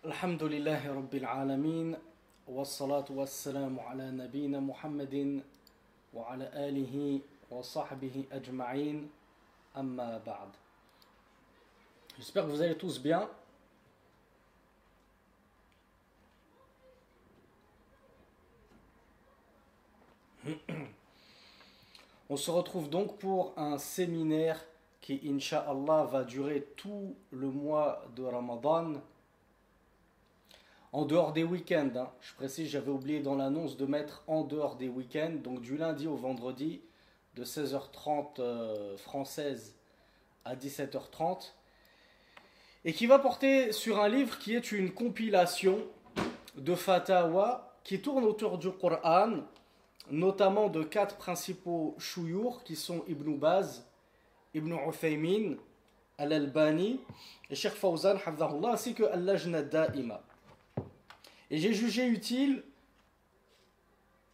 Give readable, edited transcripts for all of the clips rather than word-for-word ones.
الحمد لله رب العالمين والصلاة والسلام على نبينا محمد وعلى آله وصحبه أجمعين أما بعد. J'espère que vous allez tous bien. On se retrouve donc pour un séminaire qui, Inch'Allah, va durer tout le mois de Ramadan. En dehors des week-ends, hein. Je précise, j'avais oublié dans l'annonce de mettre en dehors des week-ends, donc du lundi au vendredi, de 16h30 française à 17h30, et qui va porter sur un livre qui est une compilation de fatawa qui tourne autour du Coran, notamment de quatre principaux chouyours qui sont Ibn Baz, Ibn Uthaymin, Al-Albani et Cheikh Fawzan, hafidhahullah, ainsi que Al-Lajna Da'ima. Et j'ai jugé utile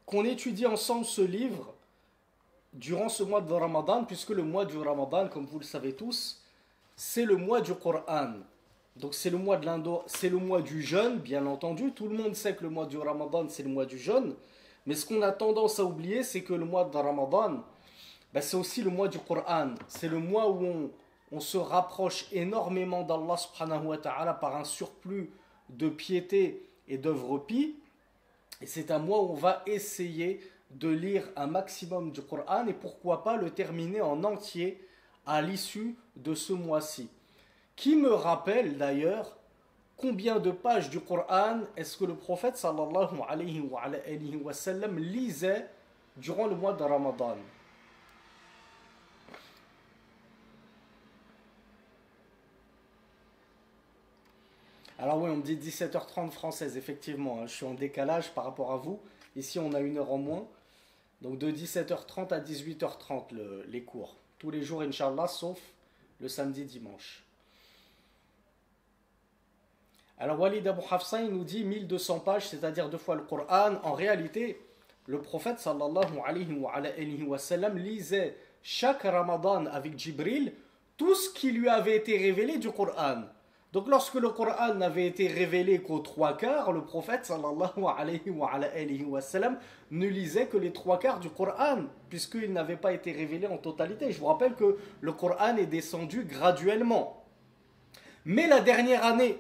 qu'on étudie ensemble ce livre durant ce mois de Ramadan, puisque le mois du Ramadan, comme vous le savez tous, c'est le mois du Coran. Donc c'est le mois du jeûne, bien entendu. Tout le monde sait que le mois du Ramadan, c'est le mois du jeûne. Mais ce qu'on a tendance à oublier, c'est que le mois de Ramadan, c'est aussi le mois du Coran. C'est le mois où on se rapproche énormément d'Allah subhanahu wa ta'ala par un surplus de piété et d'œuvres pies, et c'est un mois où on va essayer de lire un maximum du Coran et pourquoi pas le terminer en entier à l'issue de ce mois-ci. Qui me rappelle d'ailleurs combien de pages du Coran est-ce que le prophète sallallahu alayhi wa sallam lisait durant le mois de Ramadan? Alors oui, on me dit 17h30 française, effectivement, hein, je suis en décalage par rapport à vous. Ici, on a une heure en moins. Donc de 17h30 à 18h30 les cours. Tous les jours, Inch'Allah, sauf le samedi, dimanche. Alors Walid Abu Hafsa, il nous dit 1200 pages, c'est-à-dire deux fois le Coran. En réalité, le prophète sallallahu alayhi wa sallam lisait chaque Ramadan avec Jibril tout ce qui lui avait été révélé du Coran. Donc lorsque le Coran n'avait été révélé qu'aux trois quarts, le prophète sallallahu alayhi wa sallam ne lisait que les trois quarts du Coran, puisqu'il n'avait pas été révélé en totalité. Je vous rappelle que le Coran est descendu graduellement. Mais la dernière année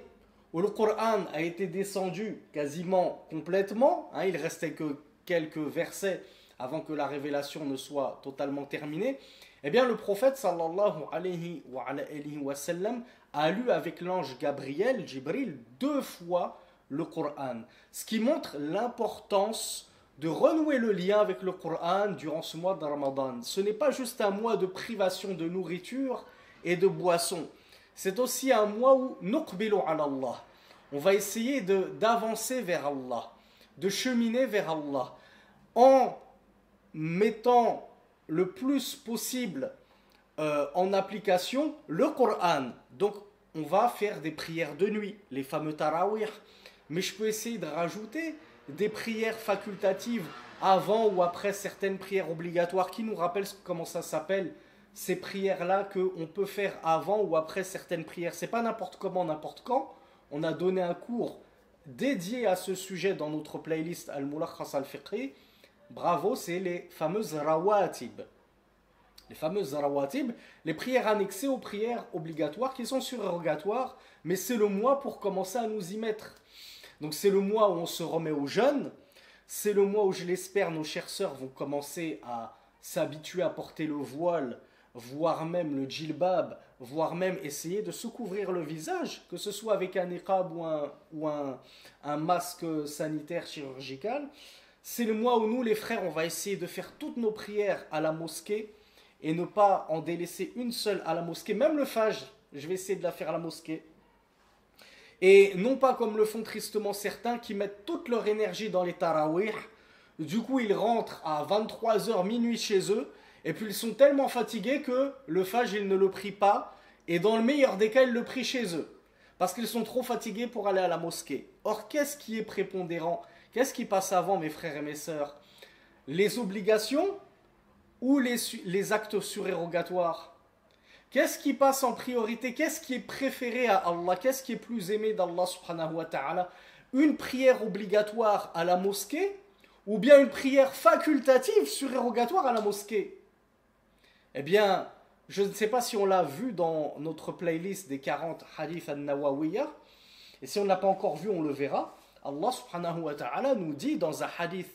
où le Coran a été descendu quasiment complètement, il restait que quelques versets avant que la révélation ne soit totalement terminée, eh bien le prophète sallallahu alayhi wa sallam a lu avec l'ange Gabriel, Jibril, deux fois le Coran. Ce qui montre l'importance de renouer le lien avec le Coran durant ce mois de Ramadan. Ce n'est pas juste un mois de privation de nourriture et de boisson. C'est aussi un mois où nuqbilu ala Allah. On va essayer d'avancer vers Allah, de cheminer vers Allah, en mettant le plus possible en application le Coran. Donc on va faire des prières de nuit, les fameux tarawih, mais je peux essayer de rajouter des prières facultatives avant ou après certaines prières obligatoires. Qui nous rappelle comment ça s'appelle, ces prières là qu'on peut faire avant ou après certaines prières? C'est pas n'importe comment, n'importe quand. On a donné un cours dédié à ce sujet dans notre playlist Al-Mulakhas al-Fiqhi. Bravo, c'est les fameuses rawatib. Les fameuses rawatib, les prières annexées aux prières obligatoires qui sont surérogatoires, mais c'est le mois pour commencer à nous y mettre. Donc c'est le mois où on se remet au jeûne, c'est le mois où, je l'espère, nos chères sœurs vont commencer à s'habituer à porter le voile, voire même le djilbab, voire même essayer de se couvrir le visage, que ce soit avec un niqab ou un masque sanitaire chirurgical. C'est le mois où nous, les frères, on va essayer de faire toutes nos prières à la mosquée et ne pas en délaisser une seule à la mosquée. Même le Fajr, je vais essayer de la faire à la mosquée. Et non pas comme le font tristement certains qui mettent toute leur énergie dans les tarawih. Du coup, ils rentrent à 23h minuit chez eux. Et puis, ils sont tellement fatigués que le Fajr, ils ne le prient pas. Et dans le meilleur des cas, ils le prient chez eux. Parce qu'ils sont trop fatigués pour aller à la mosquée. Or, qu'est-ce qui est prépondérant? Qu'est-ce qui passe avant, mes frères et mes sœurs? Les obligations ou les actes surérogatoires? Qu'est-ce qui passe en priorité? Qu'est-ce qui est préféré à Allah? Qu'est-ce qui est plus aimé d'Allah subhanahu wa ta'ala? Une prière obligatoire à la mosquée ou bien une prière facultative surérogatoire à la mosquée? Eh bien, je ne sais pas si on l'a vu dans notre playlist des 40 hadiths al-Nawawiyya, et si on ne l'a pas encore vu, on le verra. Allah subhanahu wa ta'ala nous dit dans un hadith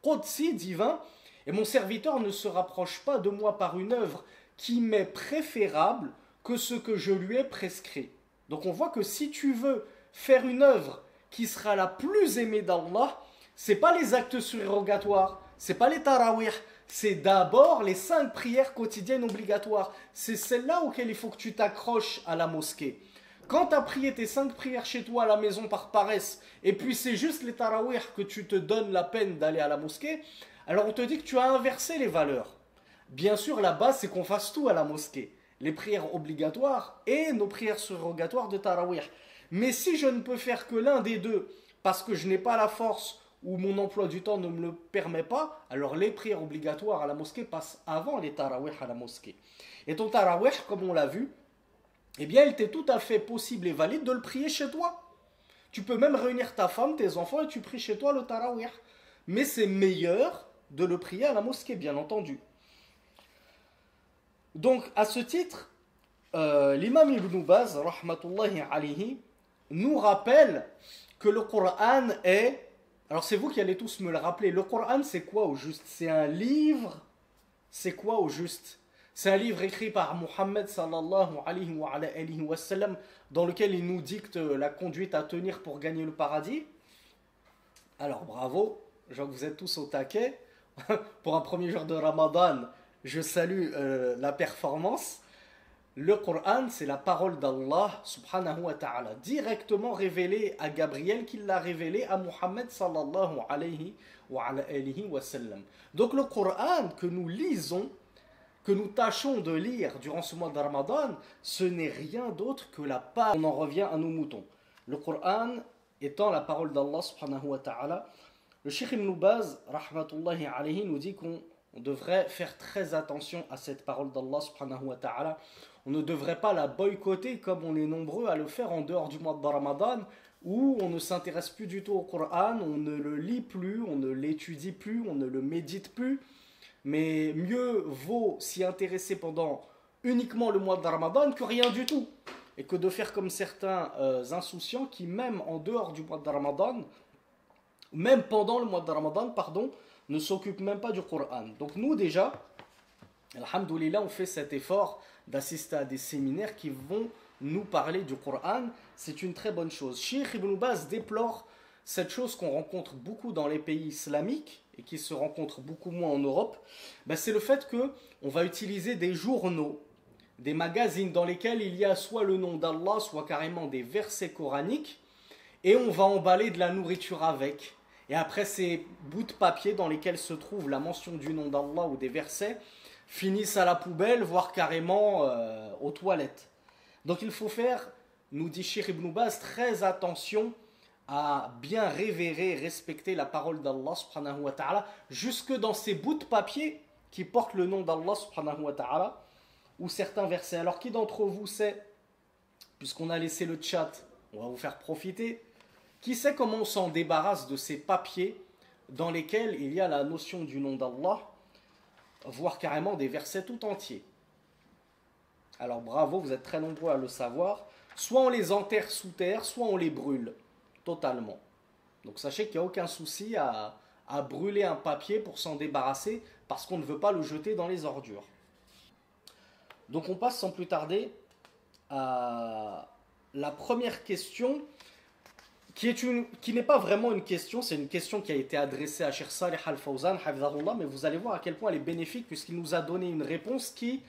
Qudsi divin, et mon serviteur ne se rapproche pas de moi par une œuvre qui m'est préférable que ce que je lui ai prescrit. Donc on voit que si tu veux faire une œuvre qui sera la plus aimée d'Allah, c'est pas les actes surérogatoires, c'est pas les tarawih, c'est d'abord les 5 prières quotidiennes obligatoires. C'est celle-là auquel il faut que tu t'accroches à la mosquée. Quand tu as prié tes 5 prières chez toi à la maison par paresse, et puis c'est juste les tarawih que tu te donnes la peine d'aller à la mosquée, alors on te dit que tu as inversé les valeurs. Bien sûr, la base, c'est qu'on fasse tout à la mosquée. Les prières obligatoires et nos prières surrogatoires de tarawih. Mais si je ne peux faire que l'un des deux, parce que je n'ai pas la force ou mon emploi du temps ne me le permet pas, alors les prières obligatoires à la mosquée passent avant les tarawih à la mosquée. Et ton tarawih, comme on l'a vu, eh bien, il t'est tout à fait possible et valide de le prier chez toi. Tu peux même réunir ta femme, tes enfants et tu pries chez toi le tarawih. Mais c'est meilleur de le prier à la mosquée, bien entendu. Donc, à ce titre, l'imam Ibn Baz, rahmatullahi alayhi, nous rappelle que le Coran est... Alors, c'est vous qui allez tous me le rappeler. Le Coran, c'est quoi au juste? C'est un livre. C'est quoi au juste? C'est un livre écrit par Muhammad sallallahu alayhi wa sallam, dans lequel il nous dicte la conduite à tenir pour gagner le paradis. Alors, bravo. Je vois que vous êtes tous au taquet. Pour un premier jour de Ramadan, je salue la performance. Le Coran, c'est la parole d'Allah subhanahu wa ta'ala, directement révélée à Gabriel, qui l'a révélé à Muhammad sallallahu alayhi wa sallam. Donc le Coran que nous lisons, que nous tâchons de lire durant ce mois de Ramadan, ce n'est rien d'autre que la parole. On en revient à nos moutons. Le Coran étant la parole d'Allah subhanahu wa ta'ala, le Cheikh Ibn Baz, rahmatullahi alayhi, nous dit qu'on devrait faire très attention à cette parole d'Allah subhanahu wa ta'ala. On ne devrait pas la boycotter comme on est nombreux à le faire en dehors du mois de Ramadan, où on ne s'intéresse plus du tout au Coran, on ne le lit plus, on ne l'étudie plus, on ne le médite plus. Mais mieux vaut s'y intéresser pendant uniquement le mois de Ramadan que rien du tout. Et que de faire comme certains insouciants qui, même en dehors du mois de Ramadan, même pendant le mois de Ramadan, pardon, ne s'occupent même pas du Coran. Donc nous déjà, alhamdoulilah, on fait cet effort d'assister à des séminaires qui vont nous parler du Coran. C'est une très bonne chose. Cheikh Ibn Baz déplore cette chose qu'on rencontre beaucoup dans les pays islamiques et qui se rencontre beaucoup moins en Europe. C'est le fait qu'on va utiliser des journaux, des magazines dans lesquels il y a soit le nom d'Allah, soit carrément des versets coraniques, et on va emballer de la nourriture avec. Et après, ces bouts de papier dans lesquels se trouve la mention du nom d'Allah ou des versets finissent à la poubelle, voire carrément aux toilettes. Donc il faut faire, nous dit Cheikh Ibn Baz, très attention à bien révérer et respecter la parole d'Allah subhanahu wa ta'ala, jusque dans ces bouts de papier qui portent le nom d'Allah subhanahu wa ta'ala, ou certains versets. Alors qui d'entre vous sait, puisqu'on a laissé le chat, on va vous faire profiter, qui sait comment on s'en débarrasse de ces papiers dans lesquels il y a la notion du nom d'Allah, voire carrément des versets tout entiers? Alors bravo, vous êtes très nombreux à le savoir. Soit on les enterre sous terre, soit on les brûle totalement. Donc sachez qu'il n'y a aucun souci à brûler un papier pour s'en débarrasser, parce qu'on ne veut pas le jeter dans les ordures. Donc on passe sans plus tarder à la première question, qui n'est pas vraiment une question, c'est une question qui a été adressée à Cheikh Salih Al-Fawzan, hafidhahullah, mais vous allez voir à quel point elle est bénéfique, puisqu'il nous a donné une réponse qui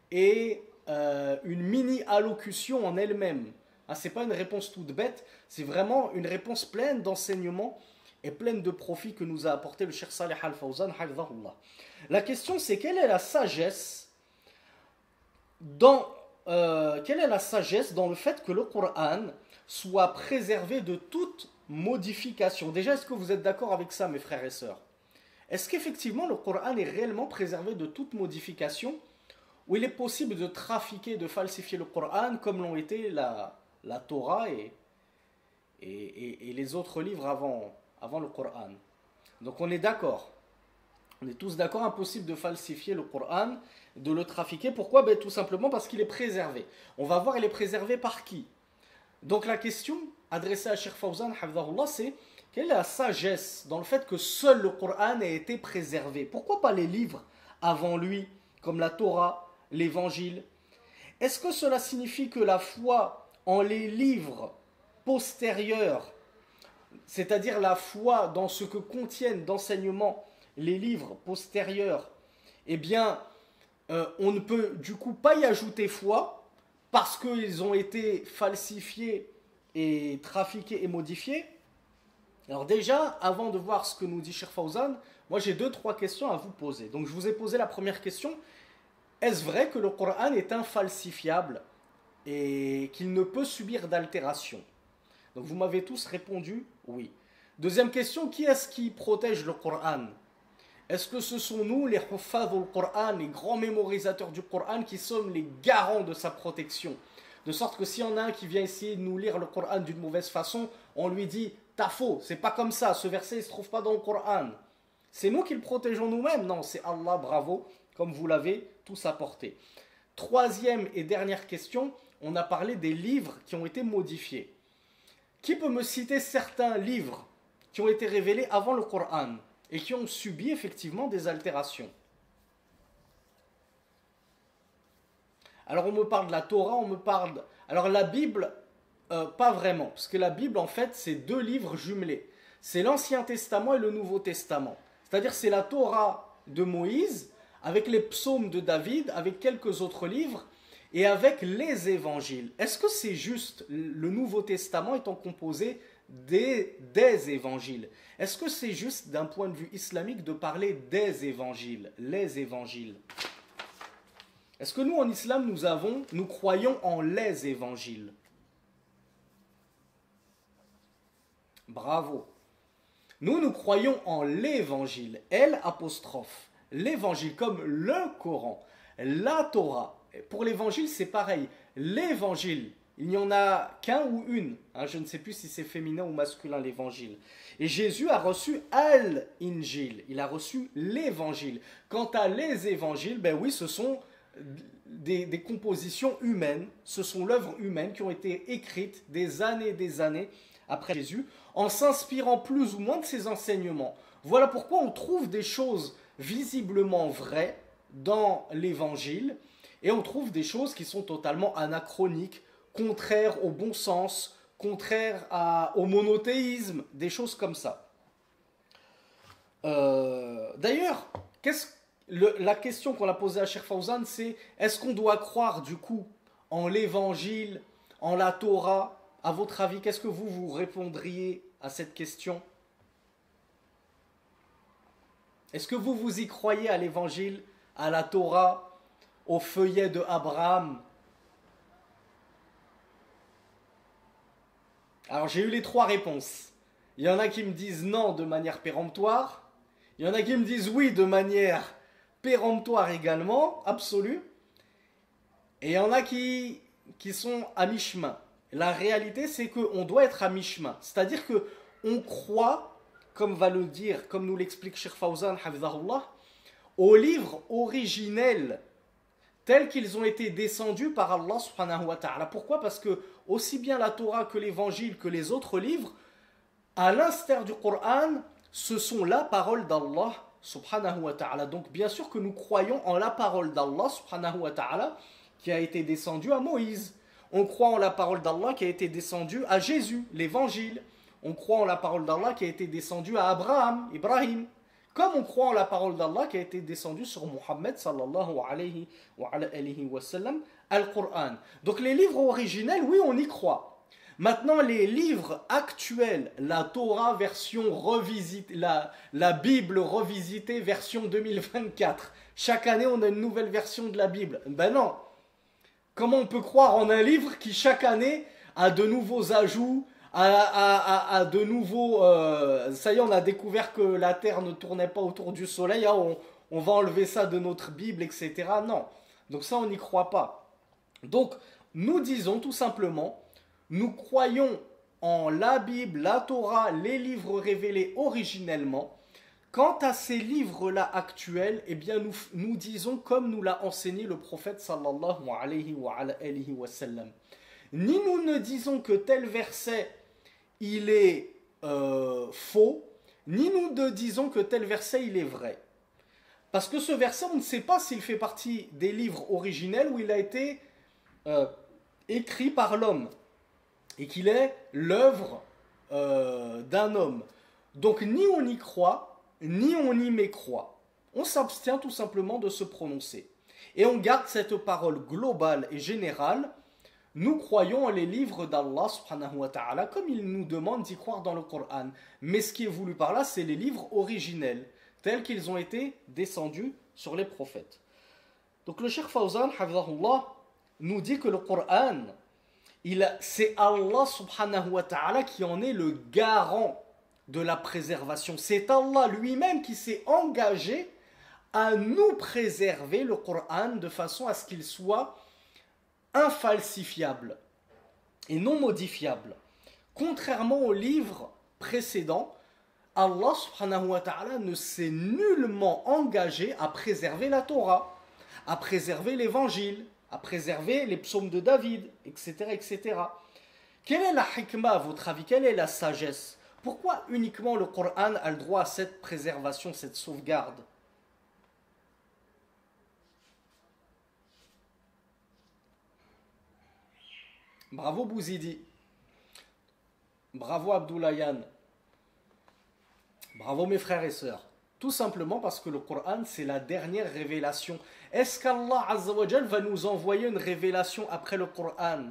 est une mini-allocution en elle-même. Ce n'est pas une réponse toute bête, c'est vraiment une réponse pleine d'enseignements et pleine de profits que nous a apporté le Cheikh Salih Al-Fawzan, hafidhahullah. La question, c'est quelle est la sagesse dans le fait que le Coran soit préservé de toute modification? Déjà, est-ce que vous êtes d'accord avec ça, mes frères et sœurs? Est-ce qu'effectivement le Coran est réellement préservé de toute modification, où il est possible de trafiquer, de falsifier le Coran comme l'ont été la Torah et les autres livres avant le Coran. Donc on est d'accord. On est tous d'accord, impossible de falsifier le Coran, de le trafiquer. Pourquoi? Ben, tout simplement parce qu'il est préservé. On va voir, il est préservé par qui? Donc la question adressée à Cheikh Fawzan, hafidhahullah, c'est quelle est la sagesse dans le fait que seul le Coran ait été préservé? Pourquoi pas les livres avant lui, comme la Torah, l'Évangile? Est-ce que cela signifie que la foi en les livres postérieurs, c'est-à-dire la foi dans ce que contiennent d'enseignements les livres postérieurs, eh bien, on ne peut du coup pas y ajouter foi parce qu'ils ont été falsifiés et trafiqués et modifiés? Alors déjà, avant de voir ce que nous dit Cheikh Fawzan, moi j'ai 2-3 questions à vous poser. Donc je vous ai posé la première question. Est-ce vrai que le Coran est infalsifiable et qu'il ne peut subir d'altération? Donc vous m'avez tous répondu oui. Deuxième question, qui est-ce qui protège le Coran? Est-ce que ce sont nous, les huffaz du Coran, les grands mémorisateurs du Coran, qui sommes les garants de sa protection? De sorte que s'il y en a un qui vient essayer de nous lire le Coran d'une mauvaise façon, on lui dit « T'as faux, c'est pas comme ça, ce verset ne se trouve pas dans le Coran. » C'est nous qui le protégeons nous-mêmes? Non, c'est Allah, bravo, comme vous l'avez tous apporté. Troisième et dernière question, on a parlé des livres qui ont été modifiés. Qui peut me citer certains livres qui ont été révélés avant le Coran et qui ont subi effectivement des altérations? Alors on me parle de la Torah, on me parle... Alors la Bible, pas vraiment, parce que la Bible en fait c'est 2 livres jumelés. C'est l'Ancien Testament et le Nouveau Testament. C'est-à-dire c'est la Torah de Moïse, avec les psaumes de David, avec quelques autres livres, et avec les évangiles. Est-ce que c'est juste le Nouveau Testament étant composé des évangiles? Est-ce que c'est juste d'un point de vue islamique de parler des évangiles, les évangiles? Est-ce que nous en islam nous croyons en les évangiles? Bravo. Nous croyons en l'évangile, l'apostrophe, l'évangile comme le Coran, la Torah. Pour l'évangile, c'est pareil. L'évangile, il n'y en a qu'un ou une. Je ne sais plus si c'est féminin ou masculin, l'évangile. Et Jésus a reçu al-Injil. Il a reçu l'évangile. Quant à les évangiles, ben oui, ce sont des compositions humaines. Ce sont l'œuvre humaine qui ont été écrites des années après Jésus, en s'inspirant plus ou moins de ses enseignements. Voilà pourquoi on trouve des choses visiblement vraies dans l'évangile, et on trouve des choses qui sont totalement anachroniques, contraires au bon sens, contraires au monothéisme, des choses comme ça. D'ailleurs, la question qu'on a posée à Cheikh Fawzan, c'est est-ce qu'on doit croire du coup en l'évangile, en la Torah? À votre avis, qu'est-ce que vous répondriez à cette question? Est-ce que vous y croyez à l'évangile, à la Torah, au feuillet de Abraham? Alors j'ai eu les 3 réponses. Il y en a qui me disent non de manière péremptoire. Il y en a qui me disent oui de manière péremptoire également, absolue. Et il y en a qui sont à mi-chemin. La réalité, c'est qu'on doit être à mi-chemin. C'est-à-dire qu'on croit, comme va le dire, comme nous l'explique Cheikh Fawzan, hafidhahullah, aux livres originels tels qu'ils ont été descendus par Allah subhanahu wa ta'ala. Pourquoi? Parce que aussi bien la Torah que l'évangile que les autres livres, à l'instar du Coran, ce sont la parole d'Allah subhanahu wa ta'ala. Donc bien sûr que nous croyons en la parole d'Allah subhanahu wa ta'ala qui a été descendue à Moïse. On croit en la parole d'Allah qui a été descendue à Jésus, l'évangile. On croit en la parole d'Allah qui a été descendue à Abraham, Ibrahim. Comme on croit en la parole d'Allah qui a été descendue sur Muhammad sallallahu alayhi wa sallam, Al-Qur'an. Donc les livres originels, oui, on y croit. Maintenant, les livres actuels, la Torah version revisitée, la Bible revisitée version 2024. Chaque année, on a une nouvelle version de la Bible. Ben non. Comment on peut croire en un livre qui chaque année a de nouveaux ajouts, a de nouveaux... ça y est, on a découvert que la Terre ne tournait pas autour du Soleil, on va enlever ça de notre Bible, etc. Non. Donc ça, on n'y croit pas. Donc, nous disons tout simplement, nous croyons en la Bible, la Torah, les livres révélés originellement. Quant à ces livres-là actuels, eh bien nous disons comme nous l'a enseigné le prophète sallallahu alayhi wa sallam. Ni nous ne disons que tel verset, il est faux, ni nous ne disons que tel verset, il est vrai. Parce que ce verset, on ne sait pas s'il fait partie des livres originels ou il a été écrit par l'homme et qu'il est l'œuvre d'un homme. Donc ni on y croit, ni on y mécroit. On s'abstient tout simplement de se prononcer. Et on garde cette parole globale et générale. Nous croyons en les livres d'Allah subhanahu wa ta'ala comme il nous demande d'y croire dans le Coran. Mais ce qui est voulu par là, c'est les livres originels, tels qu'ils ont été descendus sur les prophètes. Donc le Cheikh Fawzan, hafizahullah, nous dit que le Coran, c'est Allah subhanahu wa ta'ala qui en est le garant de la préservation. C'est Allah lui-même qui s'est engagé à nous préserver le Coran de façon à ce qu'il soit infalsifiable et non modifiable. Contrairement aux livres précédents, Allah subhanahu wa ta'ala ne s'est nullement engagé à préserver la Torah, à préserver l'évangile, à préserver les psaumes de David, etc., etc. Quelle est la hikmah à votre avis? Quelle est la sagesse? Pourquoi uniquement le Coran a le droit à cette préservation, cette sauvegarde? Bravo Bouzidi. Bravo Abdoulayan. Bravo mes frères et sœurs. Tout simplement parce que le Coran, c'est la dernière révélation. Est-ce qu'Allah Azza wa Jal va nous envoyer une révélation après le Coran?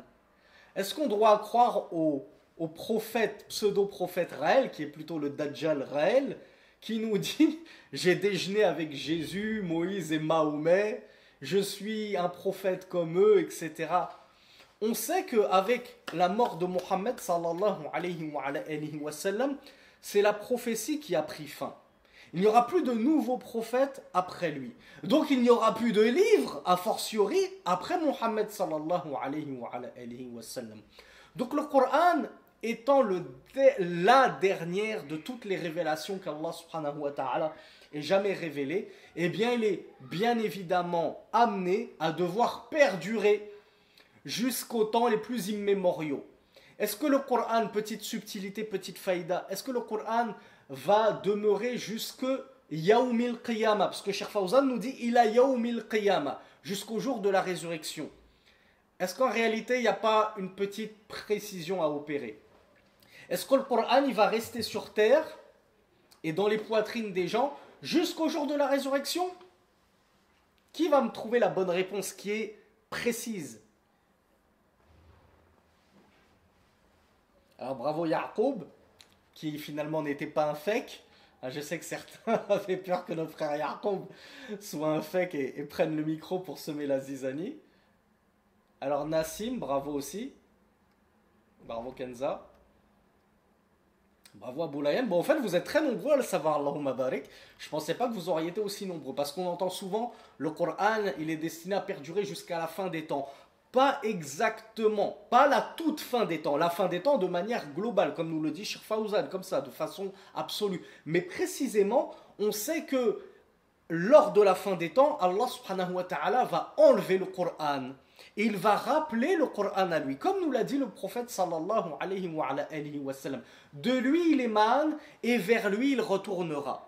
Est-ce qu'on doit croire au prophète, pseudo-prophète Raël, qui est plutôt le Dajjal Raël, qui nous dit « J'ai déjeuné avec Jésus, Moïse et Mahomet, je suis un prophète comme eux, etc. » On sait qu'avec la mort de Mohammed, sallallahu alayhi wa sallam, c'est la prophétie qui a pris fin. Il n'y aura plus de nouveaux prophètes après lui. Donc il n'y aura plus de livres, a fortiori, après Mohammed, sallallahu alayhi wa sallam. Donc le Coran étant la dernière de toutes les révélations qu'Allah subhanahu wa ta'ala ait jamais révélées, eh bien il est bien évidemment amené à devoir perdurer jusqu'aux temps les plus immémoriaux. Est-ce que le Coran, petite subtilité, petite faïda, est-ce que le Coran va demeurer jusque Yaoumil Qiyamah? Parce que Cheikh Fawzan nous dit il a Yaoumil Qiyamah, jusqu'au jour de la résurrection. Est-ce qu'en réalité il n'y a pas une petite précision à opérer? Est-ce que le Coran il va rester sur terre et dans les poitrines des gens jusqu'au jour de la résurrection? Qui va me trouver la bonne réponse qui est précise? Alors bravo Yaqub, qui finalement n'était pas un fake. Je sais que certains avaient peur que notre frère Yaqub soit un fake et prenne le micro pour semer la zizanie. Alors Nassim, bravo aussi. Bravo Kenza. Bravo Aboulayan. Bon, en fait, vous êtes très nombreux à le savoir, Allahumma barik. Je ne pensais pas que vous auriez été aussi nombreux, parce qu'on entend souvent, le Coran, il est destiné à perdurer jusqu'à la fin des temps. Pas exactement, pas la toute fin des temps, la fin des temps de manière globale, comme nous le dit Cheikh Fawzan, comme ça, de façon absolue. Mais précisément, on sait que lors de la fin des temps, Allah subhanahu wa ta'ala va enlever le Coran. Et il va rappeler le Coran à lui, comme nous l'a dit le prophète sallallahu alayhi wa sallam. De lui il émane et vers lui il retournera.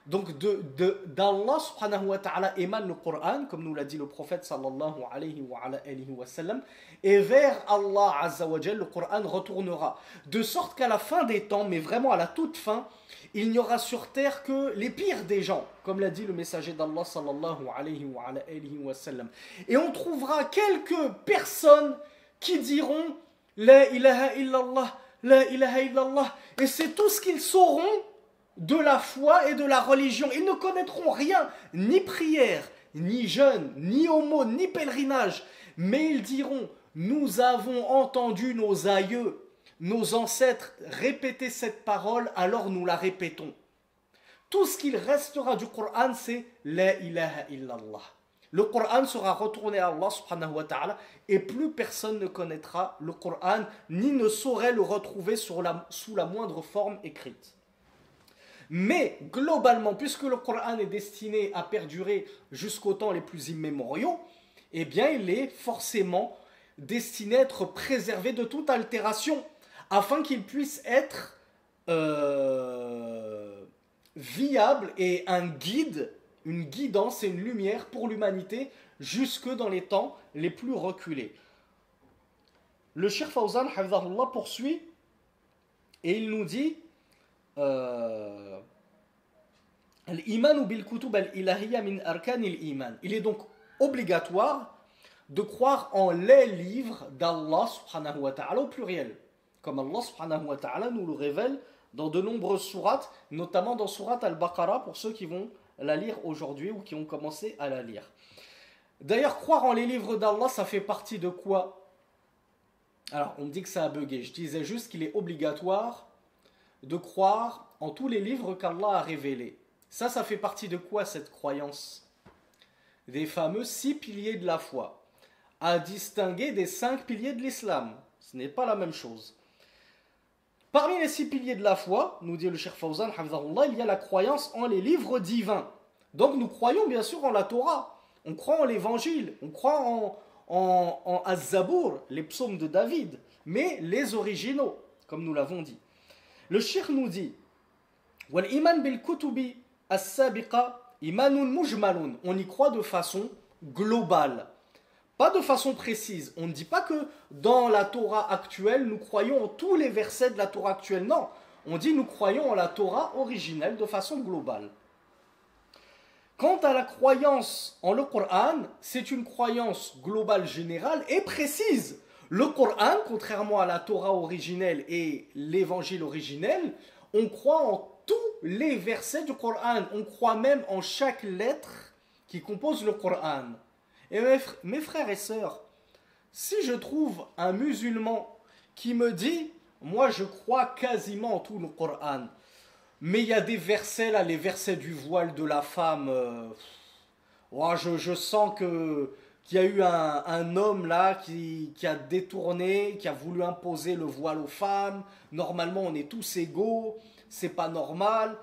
Donc d'Allah subhanahu wa ta'ala émane le Coran, comme nous l'a dit le prophète sallallahu alayhi wa sallam, et vers Allah azza wa jal le Coran retournera. De sorte qu'à la fin des temps, mais vraiment à la toute fin, il n'y aura sur terre que les pires des gens, comme l'a dit le messager d'Allah sallallahu alayhi wa sallam. Et on trouvera quelques personnes qui diront La ilaha illallah, la ilaha illallah, et c'est tout ce qu'ils sauront de la foi et de la religion. Ils ne connaîtront rien, ni prière, ni jeûne, ni aumône, ni pèlerinage. Mais ils diront, nous avons entendu nos aïeux, nos ancêtres répéter cette parole, alors nous la répétons. Tout ce qu'il restera du Coran, c'est La ilaha illallah. le Coran sera retourné à Allah subhanahu wa ta'ala et plus personne ne connaîtra le Coran ni ne saurait le retrouver sous la moindre forme écrite. Mais globalement, puisque le Coran est destiné à perdurer jusqu'aux temps les plus immémoriaux, eh bien il est forcément destiné à être préservé de toute altération afin qu'il puisse être viable et un guide, une guidance et une lumière pour l'humanité jusque dans les temps les plus reculés. Le Cheikh Fawzan hafidhahullah poursuit et il nous dit Al-imanu bil kutub al-ilahiyya min arkan al-iman. Il est donc obligatoire de croire en les livres d'Allah subhanahu wa ta'ala au pluriel, comme Allah subhanahu wa ta'ala nous le révèle dans de nombreuses sourates, notamment dans sourate Al-Baqarah pour ceux qui vont la lire aujourd'hui ou qui ont commencé à la lire. D'ailleurs, croire en les livres d'Allah, ça fait partie de quoi? Alors, on me dit que ça a bugué. Je disais juste qu'il est obligatoire de croire en tous les livres qu'Allah a révélés. Ça fait partie de quoi cette croyance? Des fameux 6 piliers de la foi, à distinguer des 5 piliers de l'islam. Ce n'est pas la même chose. Parmi les 6 piliers de la foi, nous dit le Cheikh Fawzan, hafidhahullah, il y a la croyance en les livres divins. Donc nous croyons bien sûr en la Torah, on croit en l'évangile, on croit en Az-Zabour, les psaumes de David, mais les originaux, comme nous l'avons dit. Le Cheikh nous dit Wal iman bil kutubi as-sabiqa imanun mujmalun. On y croit de façon globale, pas de façon précise. On ne dit pas que dans la Torah actuelle, nous croyons en tous les versets de la Torah actuelle. Non, on dit nous croyons en la Torah originelle de façon globale. Quant à la croyance en le Coran, c'est une croyance globale générale et précise. Le Coran, contrairement à la Torah originelle et l'évangile originel, on croit en tous les versets du Coran. On croit même en chaque lettre qui compose le Coran. Et mes frères et sœurs, si je trouve un musulman qui me dit « Moi je crois quasiment en tout le Coran », mais il y a des versets là, les versets du voile de la femme, je sens qu'il y a eu un homme là qui a détourné, qui a voulu imposer le voile aux femmes. Normalement on est tous égaux, c'est pas normal.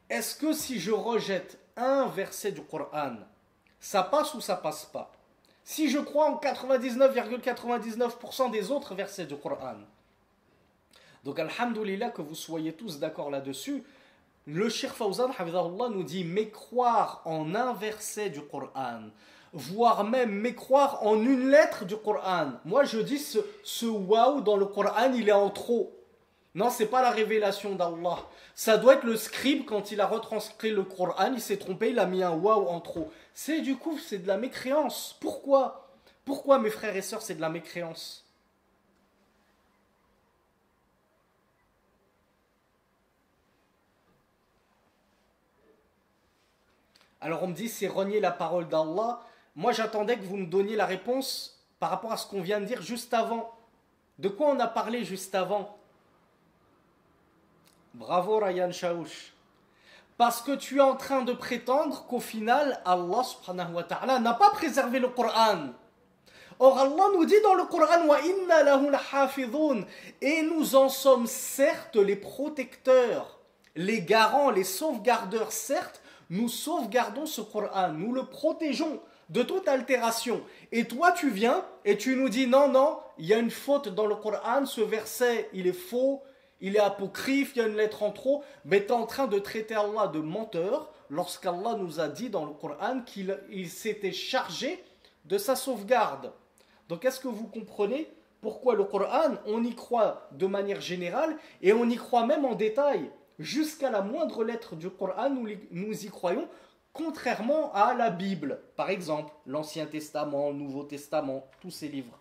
Est-ce que si je rejette un verset du Coran, ça passe ou ça passe pas? Si je crois en 99,99% des autres versets du Coran. Donc alhamdoulilah que vous soyez tous d'accord là-dessus. Le Cheikh Fawzan hafidhahullah nous dit mécroire en un verset du Coran, voire même mécroire en une lettre du Coran. Moi je dis ce waouh dans le Coran il est en trop. Non, c'est pas la révélation d'Allah. Ça doit être le scribe quand il a retranscrit le Coran, il s'est trompé, il a mis un waouh en trop. C'est du coup, c'est de la mécréance. Pourquoi? Pourquoi mes frères et sœurs c'est de la mécréance? Alors on me dit c'est renier la parole d'Allah. Moi j'attendais que vous me donniez la réponse par rapport à ce qu'on vient de dire juste avant. De quoi on a parlé juste avant? Bravo Ryan Shaouch. Parce que tu es en train de prétendre qu'au final Allah subhanahu wa ta'ala n'a pas préservé le Coran. Or Allah nous dit dans le Coran wa inna lahu lahafidhun, et nous en sommes certes les protecteurs, les garants, les sauvegardeurs. Certes, nous sauvegardons ce Coran, nous le protégeons de toute altération. Et toi tu viens et tu nous dis non, il y a une faute dans le Coran, ce verset il est faux, il est apocryphe, il y a une lettre en trop. Mais tu es en train de traiter Allah de menteur lorsqu'Allah nous a dit dans le Coran qu'il s'était chargé de sa sauvegarde. Donc est-ce que vous comprenez pourquoi le Coran, on y croit de manière générale et on y croit même en détail? Jusqu'à la moindre lettre du Coran, nous y croyons, contrairement à la Bible, par exemple, l'Ancien Testament, le Nouveau Testament, tous ces livres.